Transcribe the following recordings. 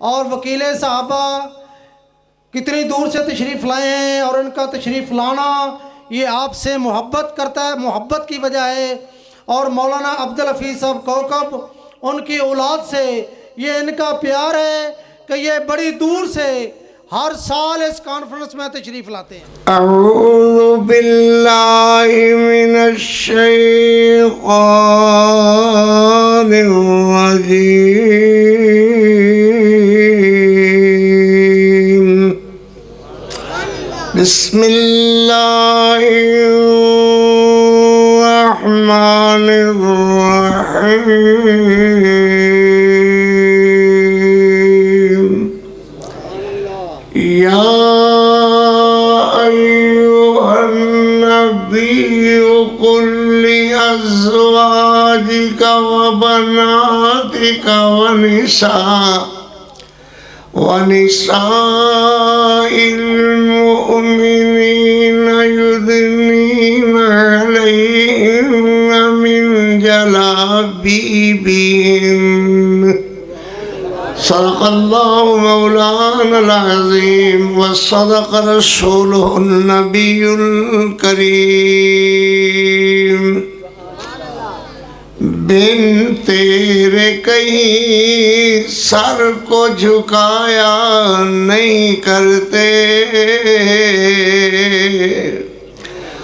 اور وکیل صحابہ کتنی دور سے تشریف لائے ہیں، اور ان کا تشریف لانا یہ آپ سے محبت کرتا ہے، محبت کی وجہ ہے۔ اور مولانا عبدالحفیظ صاحب کوکب ان کی اولاد سے یہ ان کا پیار ہے کہ یہ بڑی دور سے ہر سال اس کانفرنس میں تشریف لاتے ہیں۔ اعوذ باللہ من الشیطان الرجیم، بسم اللہ الرحمن الرحیم، یا ایھا النبی قل لأزواجک وبناتک ونساء المؤمنین یدنین علیہن من جلابیبہن، صدق اللہ مولانا العظیم وصدق رسولہ النبی الکریم۔ بن تیرے کہیں سر کو جھکایا نہیں کرتے،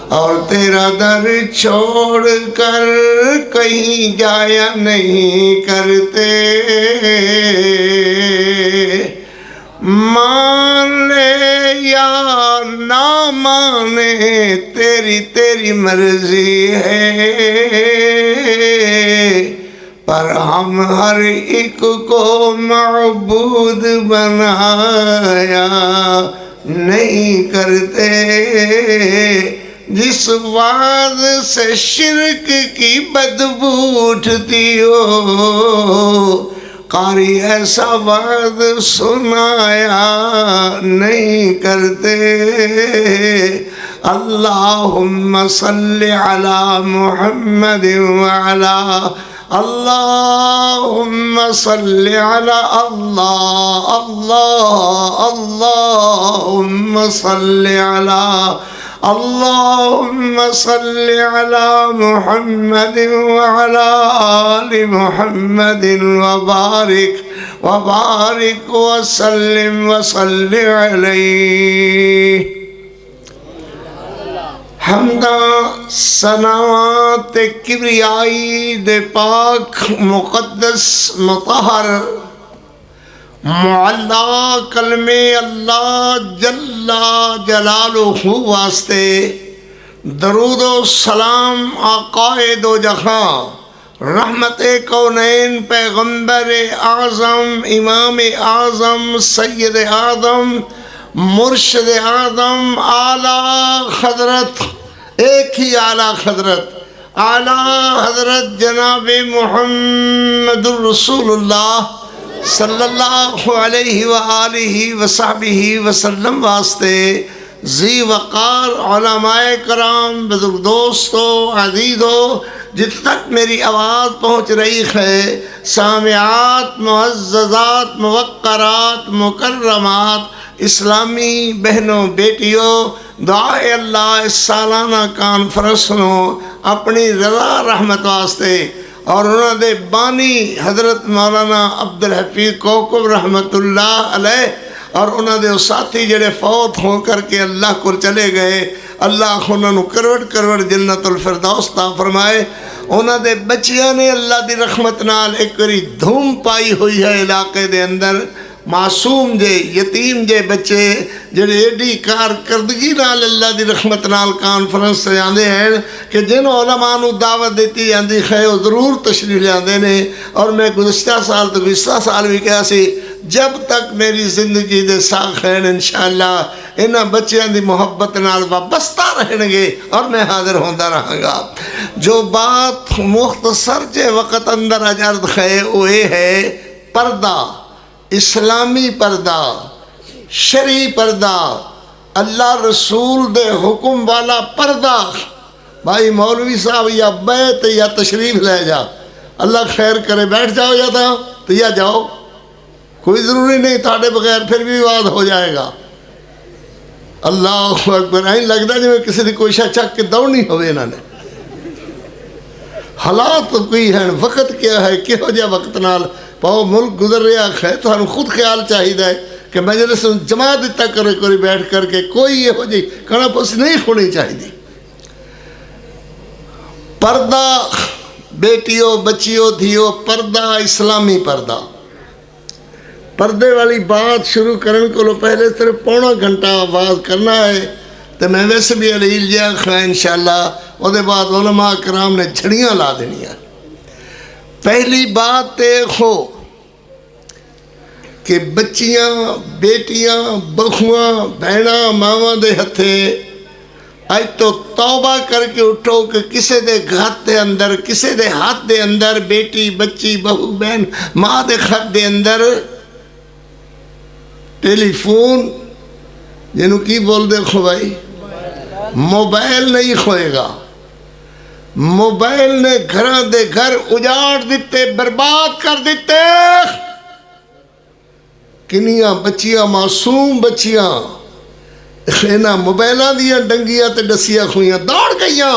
اور تیرا در چھوڑ کر کہیں جایا نہیں کرتے، مان لے یا نہ مانے تیری مرضی ہے، پر ہم ہر ایک کو معبود بنایا نہیں کرتے، جس وعد سے شرک کی بدبو اٹھتی ہو، قاری ایسا وعد سنایا نہیں کرتے۔ اللہم صلی علی محمد وعلا، اللہم صلی علی اللہم صلی علی اللہم صلی علی محمد وعلی آل محمد وبارک وسلم وصلی علیہ۔ حمداں ثناوات کبریائی دے پاک مقدس مطہر معلا کلمے اللہ جل جلالہ واسطے درود و سلام آقائے دو جہاں، رحمت کونین پیغمبر اعظم امام اعظم سید اعظم مرشد اعظم اعلیٰ حضرت، ایک ہی اعلیٰ حضرت، اعلیٰ حضرت جناب محمد الرسول اللہ صلی اللہ علیہ وآلہ وصحبہ وسلم واسطے ذی وقار علماء کرام، بزرگ دوستو، عزیزو، جت تک میری آواز پہنچ رہی ہے، سامعات، معززات، موقرات، مکرمات، اسلامی بہنوں بیٹیوں، دعائے اللہ اس سالانہ کانفرنس نو اپنی رضا رحمت واسطے اور انہوں دے بانی حضرت مولانا عبدالحفیظ کوکب رحمت اللہ علیہ اور انہوں دے ساتھی جڑے فوت ہو کر کے اللہ کو چلے گئے، اللہ انہوں نے کروڑ کروڑ جنت الفردوس عطا فرمائے۔ انہوں دے بچیاں نے اللہ دی رحمت نال ایک کری دھوم پائی ہوئی ہے علاقے دے اندر، معصوم جے یتیم جے بچے جڑے ایڈی کارکردگی نال اللہ دی رحمت نال کانفرنس سے آندے ہیں کہ جن علماء نو دعوت دیتی آندی ہے وہ ضرور تشریف لے آندے نے۔ اور میں گزشتہ سال تو گزشتہ سال بھی کہا سی جب تک میری زندگی دے ساکھ ہیں انشاءاللہ انہاں بچیاں دی محبت نال وابستہ رہنے گے اور میں حاضر ہوندہ رہاں گا۔ جو بات مختصر جے وقت اندر عرض ہے وہ یہ ہے پردہ، اسلامی پردہ، شرعی پردہ، اللہ رسول دے حکم والا پردہ۔ بھائی مولوی صاحب یا بیت یا تشریف لے جا، اللہ خیر کرے، بیٹھ جاؤ یا تو یا جاؤ، کوئی ضروری نہیں تھوڑے بغیر پھر بھی واد ہو جائے گا. اللہ اکبر. این لگتا جی کسی کی کوئی شاہ چک کے دوڑنی ہوئے انہوں نے. حالات کوئی ہیں, وقت کیا ہے, کہو جا وقت نال پاؤ ملک گزر رہا ہے. تو خود خیال چاہیے کہ مجلس جما دیتا کرے کوئی بیٹھ کر کے کوئی یہ ہو جی کھانا پوسی نہیں ہونی چاہیے. پردہ بیٹیوں بچیوں دھیو, پردہ اسلامی پردہ. پردے والی بات شروع کرنے کو پہلے صرف پونا گھنٹہ آواز کرنا ہے. تو میں ویسے بھی علیل جا خواہ انشاءاللہ وہ دے بعد علماء کرام نے جھڑیاں لا دینیاں. پہلی بات دیکھو کہ بچیاں بیٹیاں بہواں بہناں ماواں دے ہتھے اج تو توبہ کر کے اٹھو کہ کسے دے گھات دے اندر, کسے دے ہاتھ دے اندر بیٹی بچی بہو بہن ماں دے خط دے اندر ٹیلی فون جنہوں کی بول دے کھو بھائی, موبائل نہیں کھوئے گا. موبائل نے گھران دے گھر اجاڑ دیتے, برباد کر دیتے. کنیاں بچیاں معصوم بچیاں اینا موبائلہ دیا ڈنگیاں تے ڈسیاں کھویاں دوڑ گئیاں.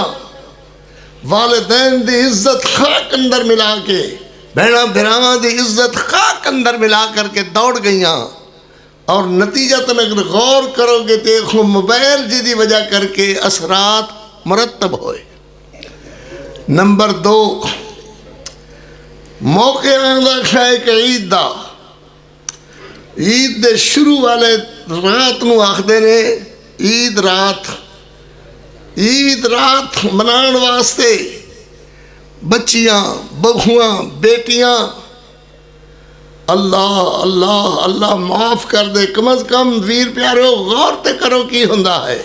والدین دی عزت خاک اندر ملا کے, بہنہ بھراواں دی عزت خاک اندر ملا کر کے دوڑ گئیاں. اور نتیجہ تن اگر غور کرو گے دیکھو موبائل جی دی وجہ کر کے اثرات مرتب ہوئے. نمبر 2 موقع آندہ کھائے کہ عید دا, عید دے شروع والے رات نو آخدے نے عید رات. عید رات منان واسطے بچیاں بہواں بیٹیاں اللہ اللہ اللہ معاف کر دے. کم از کم ویر پیارو غور تے کرو کی ہندہ ہے.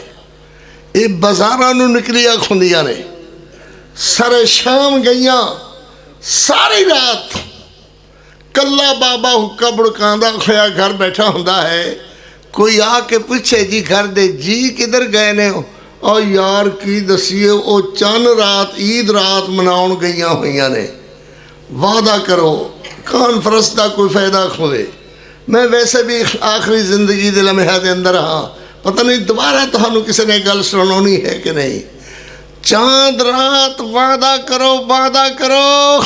یہ بازاراں نو نکلیا کھندیاں نے, سر شام گئیاں ساری رات. کلا بابا حکا بڑکاندہ کھویا گھر بیٹھا ہندہ ہے. کوئی آ کے پوچھے جی گھر دے جی کدھر گئے نے, اور یار کی دسیے او چند رات عید رات مناؤن گئیاں ہوئیاں نے. وعدہ کرو کانفرنس دا کوئی فائدہ کھوئے. میں ویسے بھی آخری زندگی دے لمحہ دے اندر ہاں, پتہ نہیں دوبارہ تو ہنو کسی نے گل سنونی ہے کہ نہیں. چاند رات وعدہ کرو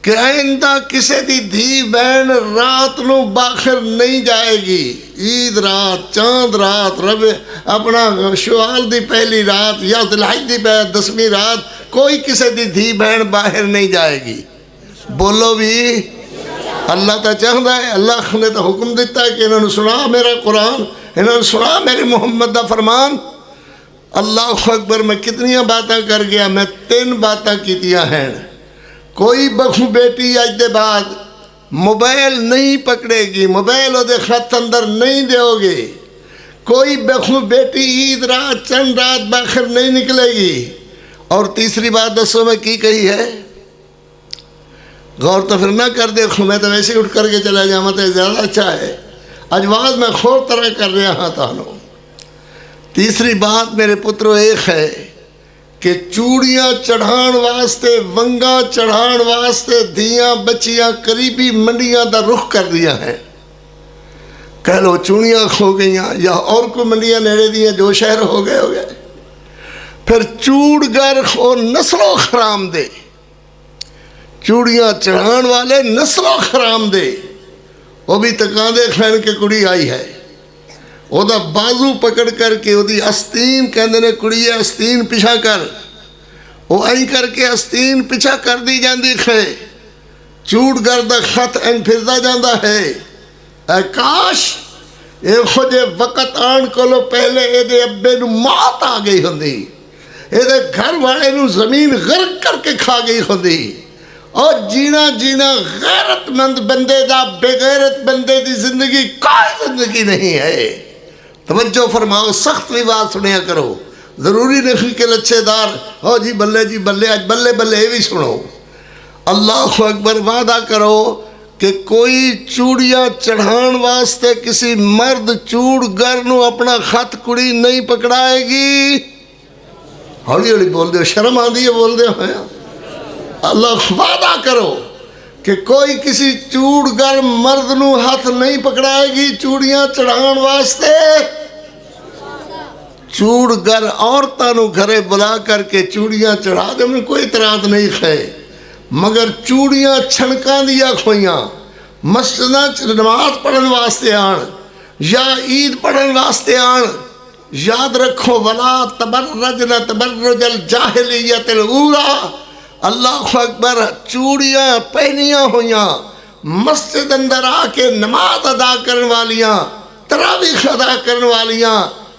کہ آئندہ کسی دی دھی بہن رات نو باخر نہیں جائے گی. عید رات چاند رات رب اپنا شوال دی پہلی رات یا ذوالحج دی 10ویں رات کوئی کسی دی دھی بہن باہر نہیں جائے گی. بولو بھی اللہ تا چاہتا ہے. اللہ نے تو حکم دیتا ہے کہ انہوں نے سنا میرا قرآن, انہوں نے سنا میرے محمد دا فرمان. اللہ اکبر. میں کتنیاں باتاں کر گیا, میں 3 باتاں کیتیاں ہیں. کوئی بہو بیٹی آج دے بعد موبائل نہیں پکڑے گی, موبائل او دے خط اندر نہیں دیو گے. کوئی بہو بیٹی عید رات چند رات باخر نہیں نکلے گی. اور تیسری بات دسو میں کی کہی ہے, غور تو پھر نہ کر دیکھو, میں تو ویسے اٹھ کر کے چلا جاؤں تو زیادہ اچھا ہے. اجواز میں خور طرح کر رہا ہاں تانوں. تیسری بات میرے پترو ایک ہے کہ چوڑیاں چڑھان واسطے ونگا چڑھان واسطے دھیاں بچیاں قریبی منڈیاں دا رخ کر دیا ہے. کہہ لو چوڑیاں کھو گئیاں یا اور کوئی منڈیاں نیڑے دیاں جو شہر ہو گئے. پھر چوڑ گر اور نسل و خرام دے, چوڑیاں چڑھان والے نسل و خرام دے. وہ بھی تکاندے کھین کے کڑی آئی ہے, وہ دا بازو پکڑ کر کے وہ دی استین کہندے نے کڑی استین پیچھا کر, وہ این کر کے استین پیچھا کر دی جاندی کھے. چوڑ گردہ خط این پھردا جاندہ ہے. اے کاش اے خوجے وقت آن کو لو پہلے اے دے ابے نو مات آ گئی ہوندی, اے دے گھر والے نو زمین غرق کر کے کھا گئی ہوندی. اور جینا غیرت مند بندے دا بے غیرت بندے دی زندگی کوئی زندگی نہیں ہے. توجہ فرماؤ, سخت بھی بات سنیا کرو. ضروری نہیں کہ لچھے دار ہو جی بلے آج بلے بھی سنو. اللہ اکبر. وعدہ کرو کہ کوئی چوڑیاں چڑھان واسطے کسی مرد چوڑ گر نو اپنا خط کڑی نہیں پکڑائے گی. ہولی ہولی بول دے, شرم آندی ہے بول دے. اللہ وعدہ کرو کہ کوئی کسی چوڑگر مرد نو ہاتھ نہیں پکڑائے گی چوڑیاں چڑھان واسطے. چوڑگر عورتاں نو گھرے بلا کر کے چوڑیاں چڑھا دے میں کوئی اعتراض نہیں ہے، مگر چوڑیاں چھنکاں دیا کھوئیاں مسجداں نماز پڑھن واسطے آن یا عید پڑھن واسطے آن. یاد رکھو ولا تبرجن تبرج الجاہلیت الاولی. اللہ اکبر. چوڑیاں پہنیاں ہویاں مسجد اندر آ کے نماز ادا کرن والیاں تراویح ادا کرن والیاں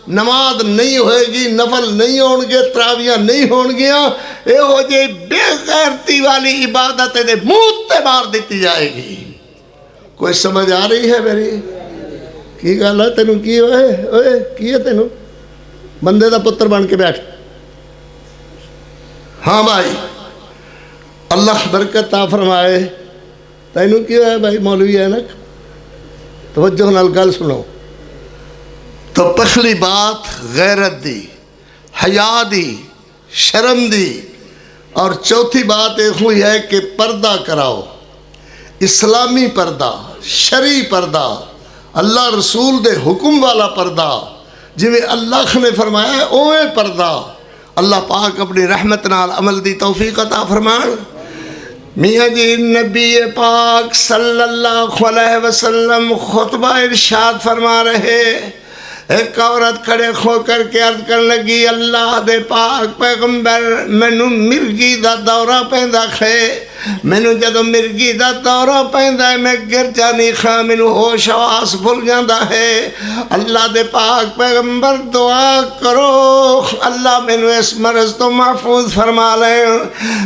نماز نہیں ہوئے گی، نفل نہیں ہون گے، تراویاں نہیں ہون گیاں. اے ہو جے بے غیرتی والی عبادت دے منہ تے مار دیتی جائے گی. کوئی سمجھ آ رہی ہے میری؟ کی گل ہے تینوں کی ہوئے کی ہے تینوں؟ بندے دا پتر بن کے بیٹھ. ہاں بھائی اللہ برکت عطا فرمائے. تینوں کی ہوئے بھائی مولوی ہے نا؟ توجہ نال گل سنو. تو پہلی بات غیرت دی، حیا دی، شرم دی، اور چوتھی بات یہ ہوئی ہے کہ پردہ کراؤ. اسلامی پردہ، شرعی پردہ، اللہ رسول دے حکم والا پردہ، جویں اللہ نے فرمایا ہے اوے پردہ. اللہ پاک اپنی رحمت نال عمل دی توفیق عطا فرمان. میاں جی نبی پاک صلی اللہ علیہ وسلم خطبہ ارشاد فرما رہے. ایک عورت کھڑے ہو کر کے عرض کرنے لگی اللہ دے پاک پیغمبر مینوں مرگی دا دورہ پیندا ہے. مینوں جدوں مرگی دا دورہ پیندا ہے میں گر جانی خاں مینوں ہوش حواس بھل جاندا ہے. اللہ دے پاک پیغمبر دعا کرو اللہ مینوں اس مرض تو محفوظ فرما لے.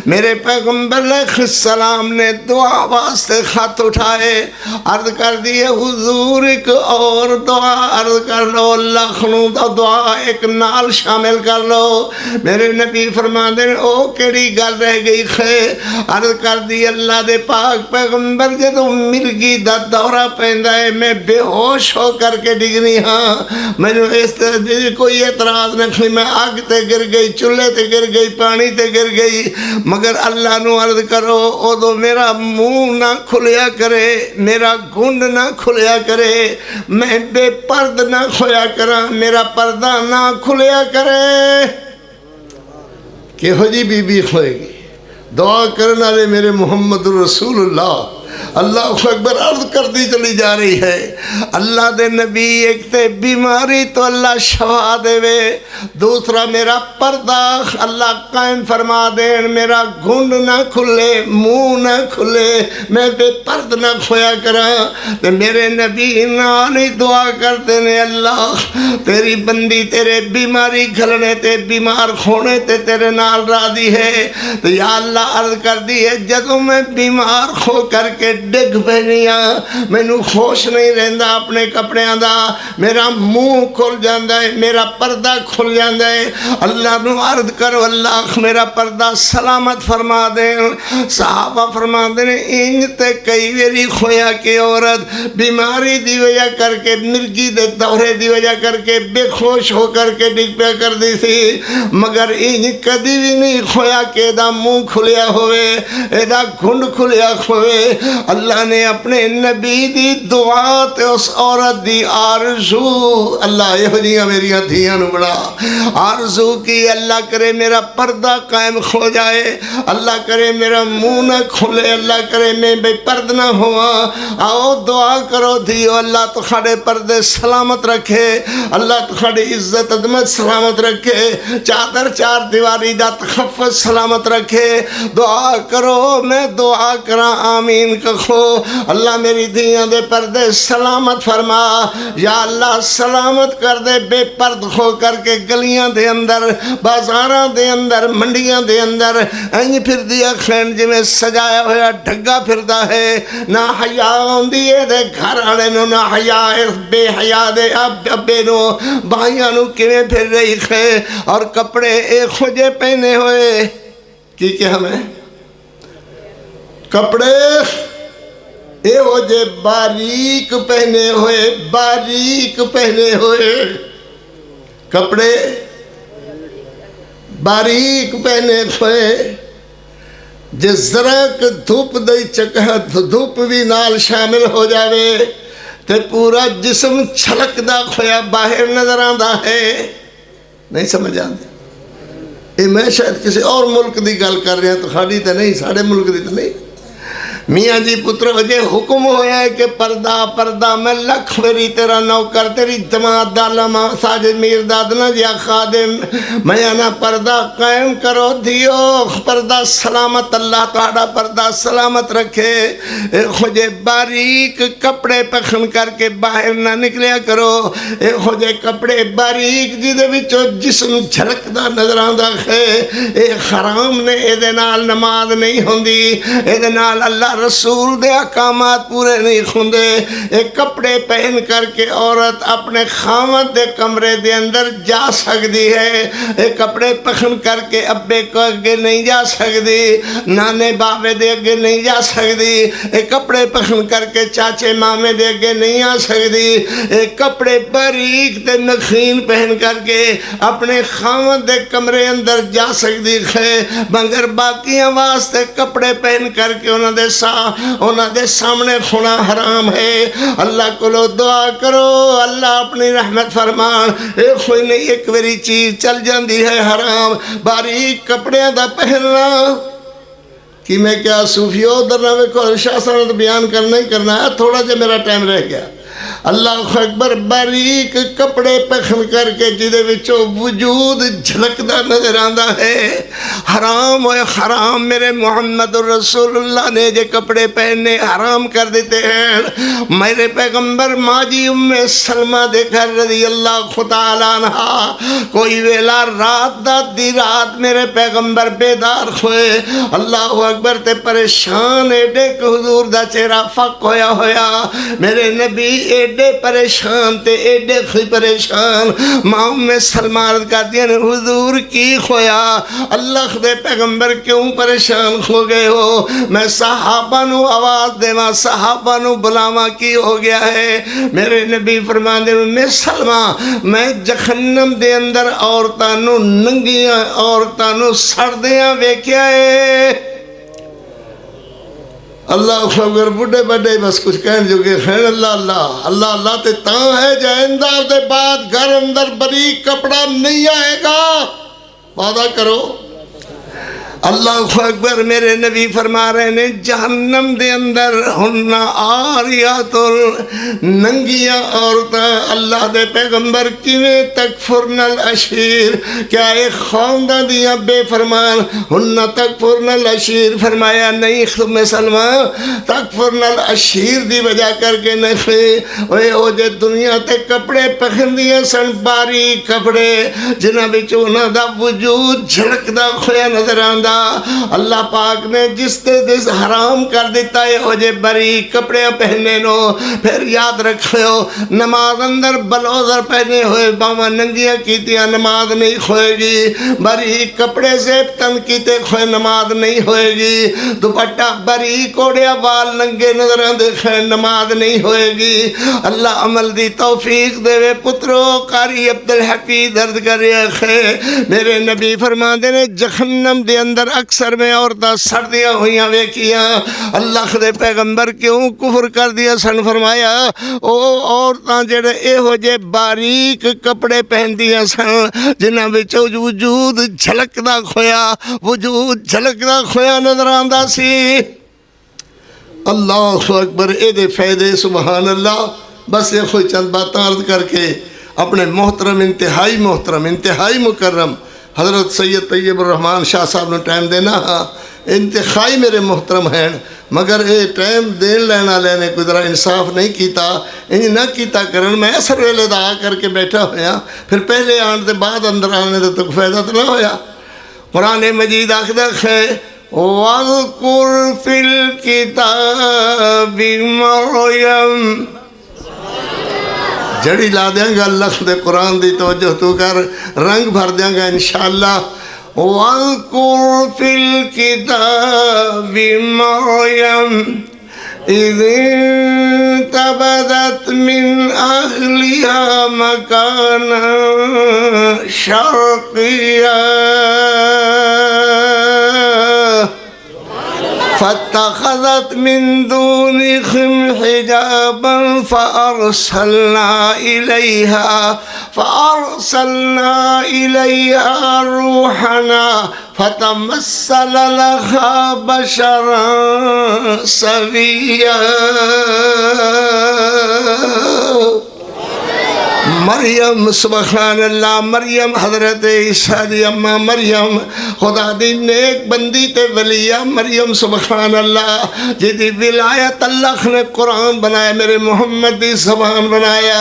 میرے پیغمبر علیہ السلام نے دعا واسطے خط اٹھائے، عرض کر دیے حضور ایک اور دعا عرض کر لو، اللہ خنو دا دعا ایک نال شامل کر لو. میرے نبی فرماندے او کیڑی گل رہ گئی ہے؟ عرض کر دی اللہ دے پاک پیغمبر جدوں مرگی دا دورہ پیندا ہے میں بے ہوش ہو کر کے ڈگنی ہاں. مینوں اس کوئی اعتراض نہیں، میں آگ تے گر گئی، چولہے تے گر گئی، پانی تے گر گئی، مگر اللہ نو عرض کرو ادو میرا منہ نہ کھلیا کرے، میرا گھنڈ نہ کھلیا کرے، میں بے پرد نہ کھویا کرا، میرا پردہ نہ کھلیا کرے. کہ ہو جی بی بی ہوئے گی دعا کرنا لے میرے محمد رسول اللہ. اللہ اکبر. عرض کر دی چلی جا رہی ہے اللہ دے نبی ایک تے بیماری تو اللہ شفا دے وے، دوسرا میرا پردہ اللہ قائم فرما دین، میرا گھنڈ نہ کھلے، منہ نہ کھلے، میں بے پرد نہ کھویا کرا. تے میرے نبی نالی دعا کرتے نے اللہ تیری بندی تیرے بیماری گھلنے تے بیمار کھونے تے تیرے نال راضی ہے. تو یا اللہ عرض کر دی ہے جدوں میں بیمار ہو کر کے ڈگ پہنیاں مینوں خوش نہیں رہندا اپنے کپڑیاں دا، میرا منہ کھل جاندا ہے، میرا پردہ کھل جاندا ہے. اللہ نو عرض کرو اللہ میرا پردہ سلامت فرما دے. صحابہ فرما دے انج تے کئی ویری کھویا کہ عورت بیماری دی وجہ کر کے مرگی دے دورے دی وجہ کر کے بے خوش ہو کر کے ڈگ پیا کر دی تھی، مگر انج کدی بھی نہیں کھویا کہ دا منہ کھلیا ہوئے، ایدا گھنڈ کھلیا ہوئے. اللہ نے اپنے نبی دی دعا تے اس عورت دی آرزو اللہ یہ جیاں میریاں دھیاں نو بڑا آرزو کی اللہ کرے میرا پردہ قائم کھو جائے، اللہ کرے میرا منہ نہ کھلے، اللہ کرے میں بے پرد نہ ہوا. آؤ دعا کرو دھیو اللہ تخاڑے پردے سلامت رکھے، اللہ تخاڑے عزت عظمت سلامت رکھے، چادر چار دیواری دا تخفظ سلامت رکھے. دعا کرو میں دعا کرا آمین کہو. اللہ میری دھیاں دے پردے سلامت فرما، یا اللہ سلامت کر دے بے پرد ہو کر کے گلیاں دے اندر بازاراں دے اندر منڈیاں دے اندر اینج پھر دیا کھین جی میں سجایا ہویا ڈھگا پھردا ہے. نہ حیا ہوندی ہے دے گھر والے نو، نہ حیا بے حیا دے ابے نو بھائیاں نو کیویں پھر رہی ہے، اور کپڑے ایک خوجے پہنے ہوئے کی کہ ہمیں کپڑے اے ہو جے باریک پہنے ہوئے، باریک پہنے ہوئے کپڑے باریک پہنے ہوئے. جس ذرا کہ دھوپ دی چکہ دھوپ بھی نال شامل ہو جاوے تے پورا جسم چھلکدا کھویا باہر نظر آندا ہے. نہیں سمجھ آندی؟ یہ میں شاید کسی اور ملک دی گل کر رہا ہوں، تو خالی تے نہیں، ساڑھے ملک دی تے نہیں. میاں جی پترو جے حکم ہویا ہے کہ پردہ پردہ میں لکھ میری تیرا نوکر تیری جماعت دالما ساجد میر دادنا جیا خادم میں انا پردہ قائم کرو دیو پردہ سلامت اللہ تعالیٰ پردہ سلامت رکھے. خوجے باریک کپڑے پخن کر کے باہر نہ نکلیا کرو. خوجے کپڑے باریک جیدے بچو جسم جھلکدا نظر آندا ہے. اے حرام نے اے دے نال نماز نہیں ہوندی، اے دے نال اللہ رسول دے احکامات پورے نہیں ہوندے. ایک کپڑے پہن کر کے عورت اپنے خامد دے کمرے دے اندر جا سکتی ہے. ایک کپڑے پہن کر کے ابے کو اگے نہیں جا سکتی، نانے بابے دے اگے نہیں جا سکتی. ایک کپڑے پہن کر کے چاچے مامے دے اگے نہیں آ سکتی. ایک کپڑے باریک تے نخین پہن کر کے اپنے خامد دے کمرے اندر جا سکتی ہے، مگر باقیاں واسطے کپڑے پہن کر کے انہاں دے سامنے کھونا حرام ہے. اللہ کو لو دعا کرو اللہ اپنی رحمت فرمان. اے کوئی نہیں ایک وری چیز چل جاندی ہے حرام، باریک کپڑے دا پہننا. کہ میں کیا صوفیو در نوے کو شاہ صاحب بیان کرنا ہی کرنا ہے، تھوڑا جا میرا ٹائم رہ گیا. اللہ اکبر باریک کپڑے پہن کر کے جدے وچوں وجود جھلکدا نظر آندا ہے. حرام ہوئے حرام. میرے محمد رسول اللہ نے جو کپڑے پہننے حرام کر دیتے ہیں. میرے پیغمبر ماجی ام سلمہ دے گھر رضی اللہ تعالیٰ عنہ کوئی ویلا رات دا دی رات میرے پیغمبر بیدار ہوئے. اللہ اکبر تے پریشان ایڈے کہ حضور دا چہرہ فق ہویا. میرے نبی ایڈے پریشان تے ایڈے خوی پریشان. ماں میں سلمان کا دین حضور کی خویا اللہ دے پیغمبر کیوں پریشان ہو گئے ہو؟ میں صحابہ نو آواز دے ماں صحابہ نو بلاما کی ہو گیا ہے. میرے نبی فرمان دے میں سلمان میں جہنم دے اندر عورتانو ننگیاں عورتانو سردیاں ویکیا ہے. اللہ اکبر بڑھے بڑھے بس کچھ کہنے جو کہ خیر اللہ اللہ اللہ اللہ تے تاں ہے جائندہ دے بعد گھر اندر بریک کپڑا نہیں آئے گا. وعدہ کرو. اللہ اکبر. میرے نبی فرما رہے ہیں جہنم دے اندر ہننا آریات ننگیاں عورتاں. اللہ دے پیغمبر کیویں تکفرن العشیر، کیا ایک خواندہ دیا بے فرمان ہننا تکفرن العشیر؟ فرمایا نہیں تم سلمان تکفرن العشیر دی وجہ کر کے نہیں. او جے دنیا تے کپڑے پہن دیا سن باریک کپڑے جنہاں بچوں انہاں دا وجود جھلکدا کھویا نظر آندا. اللہ پاک نے جس تے جس حرام کر دیتا ہے ہو جے باریک کپڑے پہنے نو. پھر یاد رکھو نماز اندر بلوزر پہنے ہوئے باواں ننگیاں کیتیاں نماز نہیں ہوئے گی. باریک کپڑے سے تن کیتے کھوئے نماز نہیں ہوئے گی. دوپٹہ باریک اوڑیا وال ننگے نظر آندے نماز نہیں ہوئے گی. اللہ عمل دی توفیق دے وے پترو. قاری عبدالحفیظ درد کر رہے ہے میرے نبی فرما دے نے جہنم دے اندر اکثر میں عورتاں سردیاں ہوئیاں ویکیاں. اللہ دے پیغمبر کیوں کفر کر دیا سن؟ فرمایا او عورتاں جڑے اے ہو جے باریک کپڑے پہن دیا سن جنہاں وچوں وجود جھلکدا کھویا وجود جھلکدا کھویا نظر آندا سی. اللہ اکبر. اے دے فائدے سبحان اللہ. بس یہ کوئی چند باتیں عرض کر کے اپنے محترم انتہائی مکرم حضرت سید طیب الرحمان شاہ صاحب نے ٹائم دینا. ہاں انتہائی میرے محترم ہیں مگر اے ٹائم دین لینا لینے کوئی ذرا انصاف نہیں کیتا. انہیں نہ کیتا کرن میں اثر ویلے دا کر کے بیٹھا ہویا پھر پہلے آن دے بعد اندر آنے دے تو فائدہ تو نہ ہویا. قرآن مجید آخدہ ہے وَاذْكُرْ فِي الْكِتَابِ مَرْيَمَ. جڑی لا دیاں گا اللہ دے قرآن دی توجہ تو کر رنگ بھر دیاں گا انشاءاللہ. وَاذْكُرْ فِي الْكِتَابِ مَرْيَمَ إِذِ انتبذت من أهلها مكانا شرقيا. فاتخذت من دونهم حجابا فأرسلنا إليها روحنا فتمثل لها بشرا سويا مریم سبحان اللہ مریم حضرت عیسیٰ دی اماں مریم خدا دی نیک بندی تے ولیہ مریم سبحان اللہ جدی ولایت اللہ نے قرآن بنایا میرے محمد دی زبان بنایا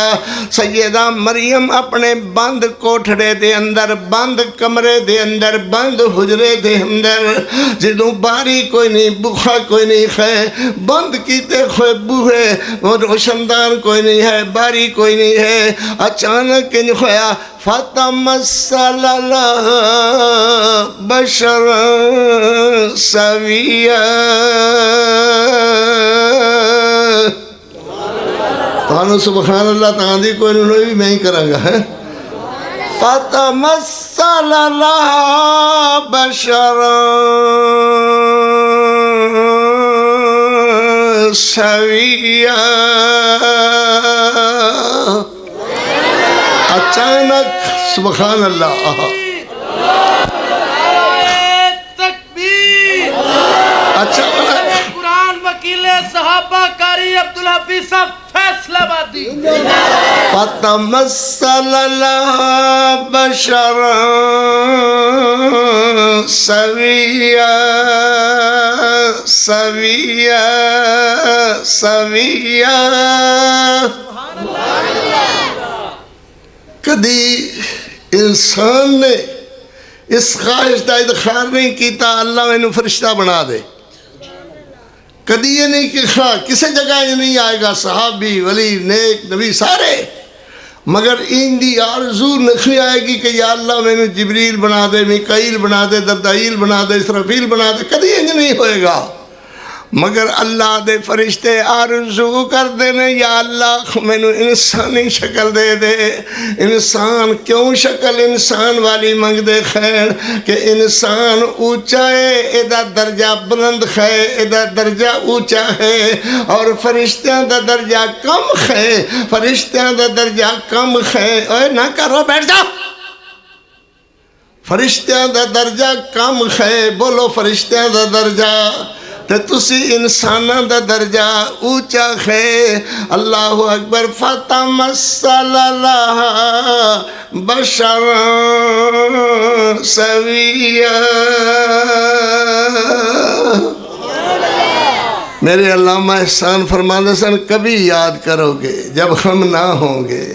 سیدہ مریم اپنے بند کوٹھڑے دے اندر بند کمرے دے اندر بند حجرے دے اندر جدوں باری کوئی نہیں بوہا کوئی نہیں ہے بند کیتے ہوئے بوہے اور روشندان کوئی نہیں ہے باری کوئی نہیں ہے اچانک انج ہویا فتمثل لها بشرا سویا تانو سبحان اللہ تاندی کوئی نہیں بھی میں ہی کروں گا فتمثل لها بشرا سویا اچانک سبحان اللہ تکبیر اچانک قرآن وکیل صحابہ قاری عبدالحفیظ صاحب فیصلہ بادی فتمثل لها بشرا سویا سویا سویا کدی انسان نے اس خواہش کا اظہار نہیں کیتا اللہ میں فرشتہ بنا دے کدی یہ نہیں کہ کسی جگہ یہ نہیں آئے گا صحابی ولی نیک نبی سارے مگر ان دی آرزو نہیں آئے گی کہ یا اللہ میں نے جبریل بنا دے میکائیل بنا دے دردائیل بنا دے اسرافیل بنا دے کدی یہ نہیں ہوئے گا مگر اللہ دے فرشتے آرزو کر دینے یا اللہ میں نے انسانی شکل دے دے انسان کیوں شکل انسان والی منگ دے خیر کہ انسان اونچا ہے ایدہ درجہ بلند ہے ایدہ درجہ اونچا ہے اور فرشتیاں دا درجہ کم ہے فرشتیاں دا درجہ کم ہے اوہ نہ کرو بیٹھ جاؤ فرشتیاں دا درجہ کم ہے بولو فرشتیاں دا درجہ تے تسی انسانہ دا درجہ اونچا ہے اللہ اکبر فتمثل لها بشرا سویا میرے علامہ احسان فرماندے سن کبھی یاد کرو گے جب ہم نہ ہوں گے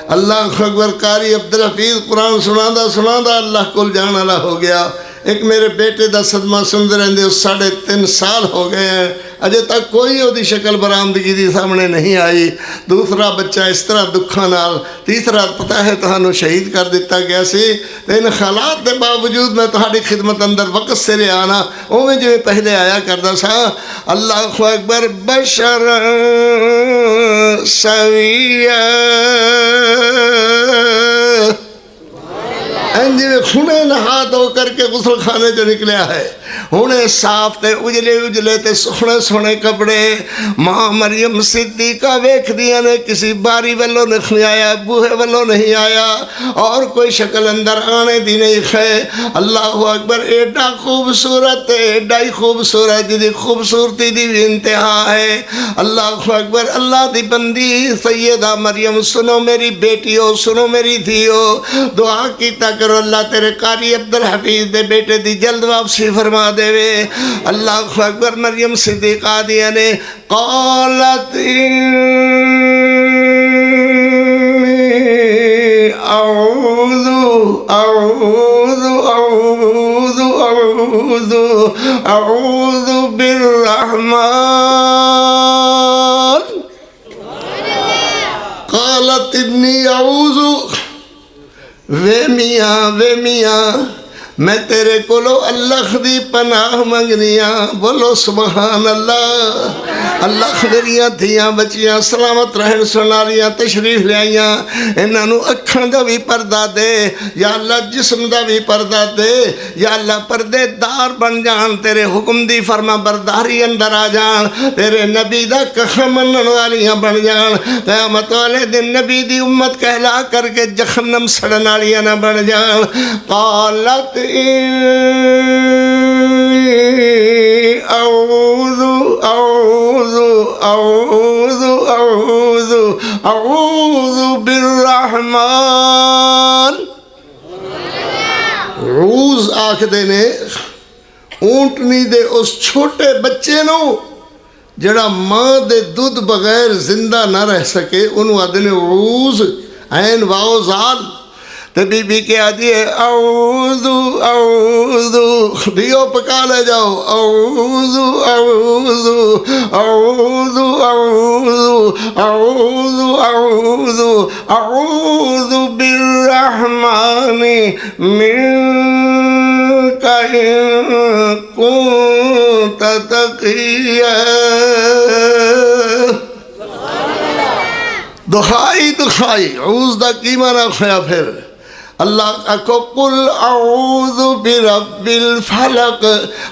اللہ اکبر قاری عبدالحفیظ قرآن سناندہ اللہ کل جانا نہ ہو گیا ایک میرے بیٹے دا صدمہ سندر رہندے 3.5 سال ہو گئے ہیں اجے تک کوئی دی شکل برآمدگی دی سامنے نہیں آئی دوسرا بچہ اس طرح دکھاں نال تیسرا پتہ ہے تہانوں شہید کر دیتا گیا سی ان حالات دے باوجود میں تہاڈی خدمت اندر وقت سے رہے آنا اوویں جو پہلے آیا کردا سا اللہ اکبر بشر سویا انجی میں خونے نہا دو کر کے غسل خانے جو نکلیا ہے ہونے صاف تے اجلے تے سونے کپڑے ماں مریم صدیقہ ویکھ دیا نے کسی باری والوں نہیں آیا بوہے والوں نہیں آیا اور کوئی شکل اندر آنے دی نہیں ہے اللہ اکبر ایڈا خوبصورت ایڈا ہی خوبصورت جدی خوبصورتی دی بھی انتہا ہے اللہ اکبر اللہ دی بندی سیدہ مریم سنو میری بیٹیو سنو میری دھیو دعا کیتا کرو اللہ تیرے قاری عبدالحفیظ دے بیٹے دی جلد واپسی فرما دے وے اللہ اکبر مریم صدیقہ دیا نے قالت اعوذ بالرحمن قالت انی اعوذ وے میاں میں تیرے کولو اللہ دی پناہ منگنیاں، بولو سبحان اللہ۔ اللہ میریاں دھیاں بچیاں سلامت رہن سنالیاں تشریف لے آئیاں، انہاں نو اکھاں دا بھی پردہ دے یا اللہ، جسم دا بھی پردہ دے یا اللہ، پردے دار بن جان، تیرے حکم دی فرما برداری اندر آ جان، تیرے نبی دا کہا منن والیاں بن جان، قیامت والے دن نبی دی امت کہلا کر کے جہنم سڑن والیاں نہ بن جان۔ قالت اعوذ بالرحمن، عوذ آکھ دینے اونٹنی دے اس چھوٹے بچے نو جڑا ماں دے دودھ بغیر زندہ نہ رہ سکے، انہوں آدھنے عوذ، عین واو زال، تو بی بی کے آدھی ہے اعوذ اعوذ، دیو پکا لے جاؤ، اعوذ اعوذ اعوذ اعوذ اعوذ اعوذ اعوذ بالرحمن منک ان کنت تقیا۔ دخائی عوذ دا کی معنی کھویا پھر اللہ کو قل اعوذ برب الفلق،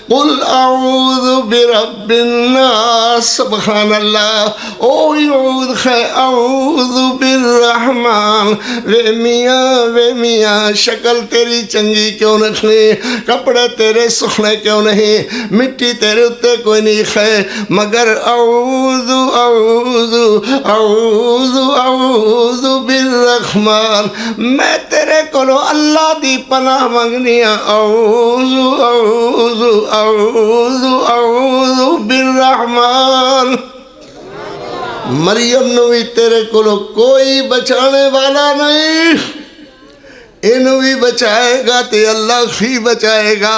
قل اعوذ برب الناس، سبحان اللہ۔ او یعوذ خے اعوذ بالرحمن، وے میاں شکل تیری چنگی کیوں نکلی، کپڑے تیرے سخنے کیوں نہیں، مٹی تیرے اتے کوئی نہیں خے، مگر اعوذ اعوذ اعوذ اعوذ بالرحمن، میں تیرے کولو اللہ دی پناہ منگنیاں، اعوذ اعوذ اعوذ اعوذ بالرحمن۔ مریم نو بھی تیرے کولو کوئی بچانے والا نہیں، انہوں بھی بچائے گا تے اللہ ہی بچائے گا۔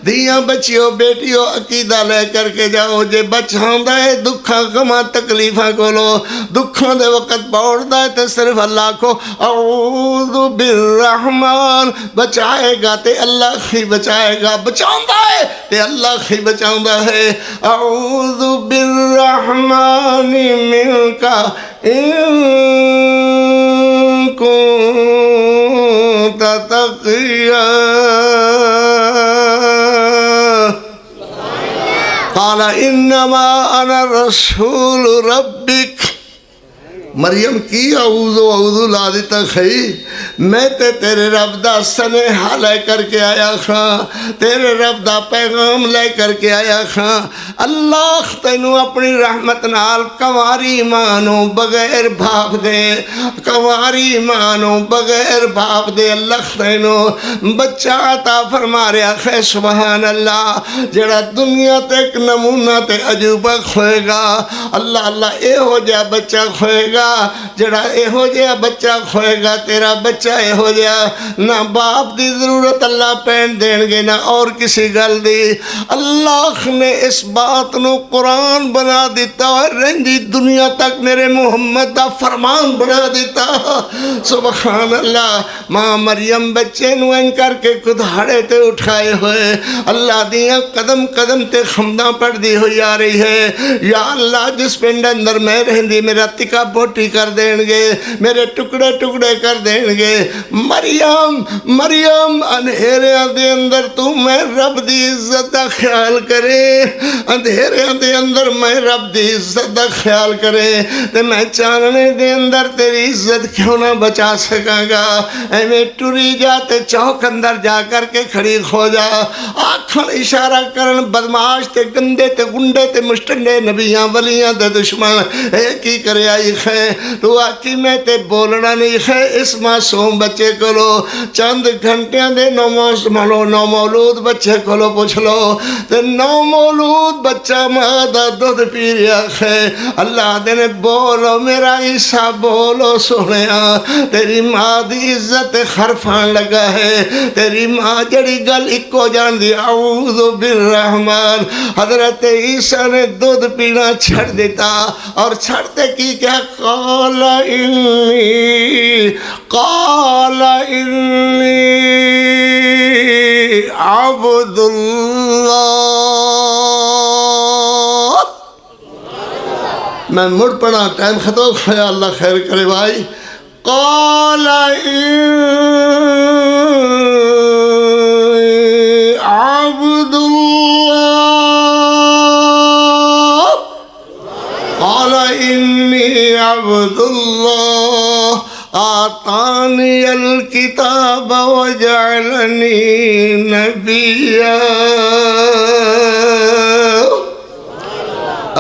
دیاں بچیوں بیٹیوں عقیدہ لے کر کے جاؤ، جے بچھاؤں دائے دکھاں غماں تکلیفاں کولو، دکھاں دے وقت باؤڑ دائے تے صرف اللہ کو اعوذ بالرحمن، بچائے گا تے اللہ ہی بچائے گا، بچاؤں دائے تے اللہ ہی بچاؤں دائے۔ اعوذ بالرحمن منک ان کنت تقیا۔ قال انما انا رسول ربک، مریم کی اعوذ لا دیتا خی، میں تیرے رب دا سنیحہ لے کر کے آیا خاں، تیرے رب دا پیغام لے کر کے آیا خاں۔ اللہ تینوں اپنی رحمت نال کنواری مانو بغیر باپ دے، کنواری مانو بغیر باپ دے، اللہ تینوں بچہ عطا فرما رہا ہے، سبحان اللہ۔ جڑا دنیا تے ایک نمونہ تے عجوبہ کھوئے گا، اللہ اللہ اے ہو جا بچہ کھوئے گا، جڑا اے ہو جا بچہ کھوئے گا، تیرا بچہ اے ہو جا، نہ باپ دی ضرورت اللہ پین دین گے نہ اور کسی گل دی۔ اللہ نے اس بات نو قرآن بنا دیتا اور رنجی دنیا تک میرے محمد دا فرمان بنا دیتا، سبحان اللہ۔ ماں مریم بچے نو ان کر کے کدھاڑے تے اٹھائے ہوئے، اللہ دیاں قدم قدم تے خمداں پڑھ دی ہوئی آ رہی ہے، یا اللہ جس پنڈ اندر میں رہندی میرا تکا بوٹی کر دیں گے، میرے ٹکڑے ٹکڑے کر دیں گے۔ مریم مریم اندھیریاں دے اندر تو میں رب دی عزت دا خیال کرے، اندھیریاں دے اندر میں رب دی عزت دا خیال کرے، تے میں چاننے دے اندر تیری عزت کیوں نہ بچا سکاں گا۔ اے میں ٹری جا تے چوک اندر جا کر کے کھڑی ہو جا، آنکھاں اشارہ کرن بدماش تے گندے تے گنڈے تے مشتنڈے نبیاں ولیاں دے دشمن اے کی کرے آئی ہے، تو آکی میں تے بولنا نہیں ہے۔ اس معصوم بچے کو لو چند گھنٹیاں دے نو مولود بچے کو لو پوچھ لو، تے نو مولود بچہ مادہ دودھ پی رہا ہے، اللہ دے بولو میرا عیسیٰ بولو سنیا، تیری ماں دی عزت خرفان لگا ہے، تیری ماں جڑی گل اکو جان دی اعوذ بالرحمن۔ حضرت عیسیٰ نے دودھ پینا چھڑ دیتا اور چھڑتے کی کیا قال إني عبد اللہ. میں مڑ پڑا، ٹائم ختم ہو گیا، اللہ خیر کرے بھائی. قال إني عبد الله. قال إني عبد الله آتاني الكتاب وجعلني نبيا.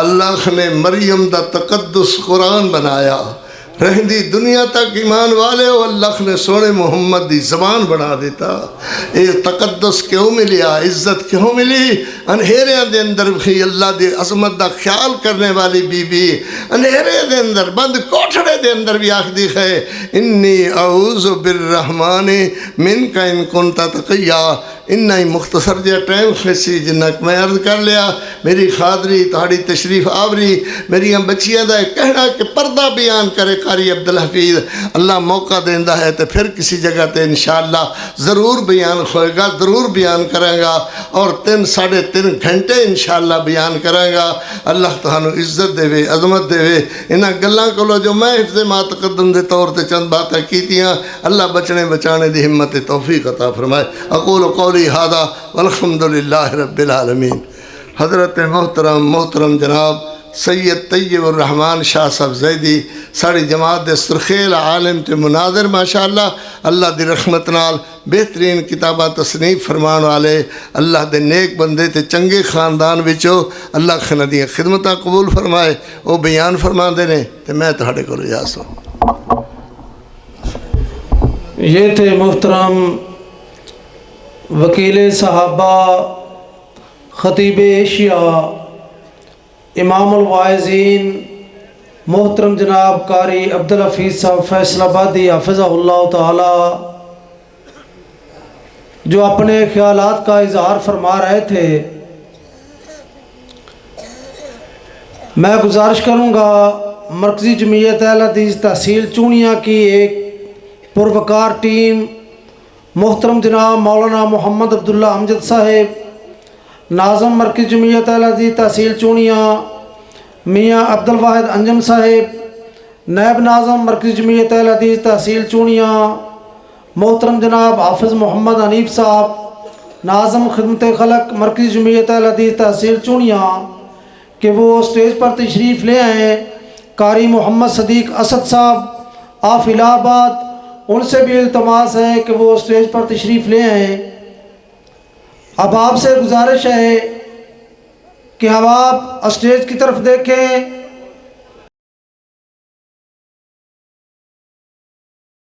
اللہ نے مریم دا تقدس قرآن بنایا. رہندی دنیا تک ایمان والے ہو، اللہ نے سونے محمد دی زبان بنا دیتا. یہ تقدس کیوں ملیا، عزت کیوں ملی؟ انہیرے دے اندر بھی اللہ دی عظمت دا خیال کرنے والی بی بی انہیرے دے اندر، بند کوٹھڑے دے اندر بھی آخدی ہے انی اعوذ بالرحمن منک ان کنت تقیا. انہا ہی مختصر جا ٹائم خیسی جنہ میں عرض کر لیا. میری خادری تہاڑی تشریف آوری، میری بچیاں دا کہنا کہ پردہ بیان کرے قاری عبدالحفیظ. اللہ موقع دیندہ ہے تو پھر کسی جگہ تے انشاءاللہ ضرور بیان ہوئے گا، ضرور بیان کریں گا، اور 3-3.5 گھنٹے انشاءاللہ بیان کریں گا. اللہ تعالیٰ عزت دے وے، عظمت دے وے. انہاں گلاں کولو جو میں حفظ ما تقدم دے طور تے چند باتیں کیتیاں، اللہ بچنے بچانے دی ہمت توفیق عطا فرمائے. اقول قولی هذا والحمد للہ رب العالمین. حضرت محترم جناب سید طیب الرحمن شاہ صاحب زیدی ساری جماعت دے سرخیل عالم تے مناظر ماشاءاللہ اللہ دی رحمت نال بہترین کتابہ تصنیف فرمان والے اللہ دے نیک بندے تے چنگے خاندان وچو اللہ خنا دی خدمتہ قبول فرمائے. وہ بیان فرمان دے نے تے میں تہاڑے کو رجاس ہوں. یہ تھے محترم وکیل صحابہ، خطیب ایشیا، امام الواعظین، محترم جناب قاری عبدالحفیظ صاحب فیصل آبادی حافظہ اللہ تعالی، جو اپنے خیالات کا اظہار فرما رہے تھے. میں گزارش کروں گا مرکزی جمعیت اہل حدیث تحصیل چونیا کی ایک پروکار ٹیم، محترم جناب مولانا محمد عبداللہ امجد صاحب، ناظم مرکز جمعیت اہل حدیث تحصیل چونیا میاں عبدالواحد انجم صاحب، نائب ناظم مرکز جمعیت اہل حدیث تحصیل چونیا محترم جناب حافظ محمد حنیف صاحب، ناظم خدمت خلق مرکز جمعیت اہل حدیث تحصیل چونیا، کہ وہ اسٹیج پر تشریف لے آئیں. قاری محمد صدیق اسد صاحب آف الہ آباد، ان سے بھی التماس ہے کہ وہ اسٹیج پر تشریف لے آئیں. اب آپ سے گزارش ہے کہ اب آپ اسٹیج کی طرف دیکھیں.